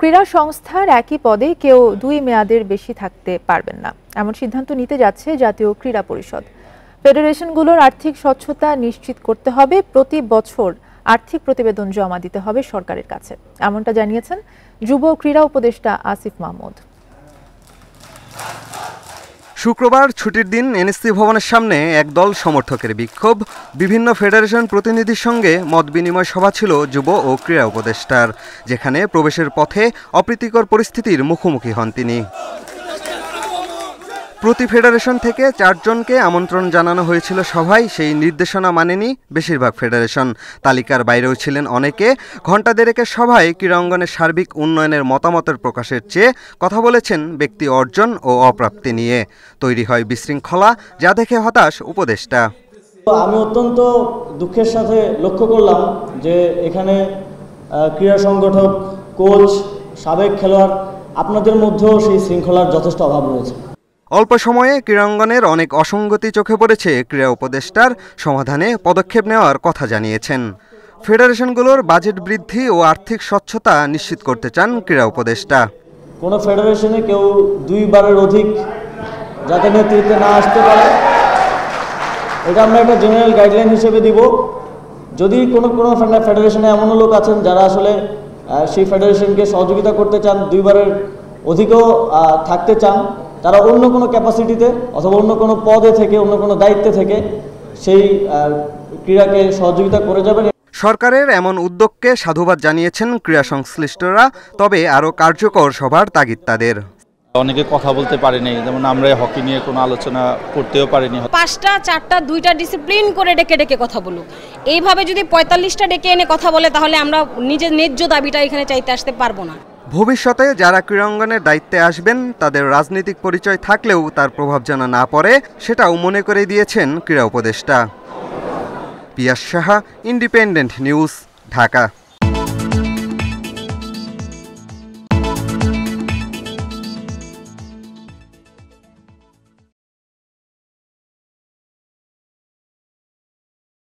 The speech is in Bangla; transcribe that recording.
ক্রীড়া সংস্থার একই পদে কেউ 2 মেয়াদের বেশি থাকতে পারবেন না, এমন সিদ্ধান্ত নিতে যাচ্ছে জাতীয় ক্রীড়া পরিষদ। ফেডারেশনগুলোর আর্থিক স্বচ্ছতা নিশ্চিত করতে হবে, প্রতি বছর আর্থিক প্রতিবেদন জমা দিতে হবে সরকারের কাছে, এমনটা জানিয়েছেন যুব ক্রীড়া উপদেষ্টা আসিফ মাহমুদ। শুক্রবার ছুটির দিন এনএসসি ভবনের সামনে একদল সমর্থকের বিক্ষোভ। বিভিন্ন ফেডারেশন প্রতিনিধির সঙ্গে মত বিনিময় সভা ছিল যুব ও ক্রীড়া উপদেষ্টার, যেখানে প্রবেশের পথে অপ্রীতিকর পরিস্থিতির মুখোমুখি হন তিনি। প্রতি ফেডারেশন থেকে 4 জনকে আমন্ত্রণ জানানো হয়েছিল সভায়, সেই নির্দেশনা মানেনি বেশিরভাগ ফেডারেশন। তালিকার বাইরেও ছিলেন অনেকে। ঘণ্টা দেড়েকের সভায় ক্রীড়াঙ্গনের সার্বিক উন্নয়নের মতামতের প্রকাশের চেয়ে কথা বলেছেন ব্যক্তি অর্জন ও অপ্রাপ্তি নিয়ে। তৈরি হয় বিশৃঙ্খলা, যা দেখে হতাশ উপদেষ্টা। আমি অত্যন্ত দুঃখের সাথে লক্ষ্য করলাম যে এখানে ক্রীড়া সংগঠক, কোচ, সাবেক খেলোয়াড়, আপনাদের মধ্যেও সেই শৃঙ্খলার যথেষ্ট অভাব রয়েছে। অল্প সময়ে ক্রীড়াঙ্গনের অনেক অসঙ্গতি চোখে পড়েছে ক্রীড়া উপদেষ্টার, সমাধানে পদক্ষেপ নেওয়ার কথা জানিয়েছেন। ফেডারেশনগুলোর বাজেট বৃদ্ধি ও আর্থিক স্বচ্ছতা নিশ্চিত করতে চান ক্রীড়া উপদেষ্টা। কোনো ফেডারেশনে কেউ 2 বারের অধিক যাতে নেতৃত্বে না আসতে পারে, এটা আমরা একটা জেনারেল গাইডলাইন হিসেবে দিব। যদি কোনো ফেডারেশনে এমনও লোক আছেন যারা আসলে সেই ফেডারেশনকে সহযোগিতা করতে চান, 2 বারের অধিকও থাকতে চান, তারা অন্য কোনো ক্যাপাসিটিতে অথবা অন্য কোনো পদে থেকে, অন্য কোনো দায়িত্বে থেকে সেই ক্রীড়াকে সহযোগিতা করে যাবেন। সরকারের এমন উদ্যোগকে সাধুবাদ জানিয়েছেন ক্রীড়া সংশ্লিষ্টরা, তবে আরও কার্যকর সভার তাগিদ তাদের। অনেকে কথা বলতে পারেনি, যেমন আমরা হকি নিয়ে কোনো আলোচনা করতেও পারিনি। 5টা 4টা 2টা ডিসিপ্লিন করে ডেকে ডেকে কথা বলুক। এইভাবে যদি 45টা ডেকে এনে কথা বলে, তাহলে আমরা নিজের ন্যায্য দাবিটা এখানে চাইতে আসতে পারবো না। ভবিষ্যতে যারা ক্রীড়াঙ্গনের দায়িত্বে আসবেন, তাদের রাজনৈতিক পরিচয় থাকলেও তার প্রভাব যেন না পড়ে, সেটাও মনে করে দিয়েছেন ক্রীড়া উপদেষ্টা। পিয়াস সাহা, ইন্ডিপেন্ডেন্ট নিউজ, ঢাকা।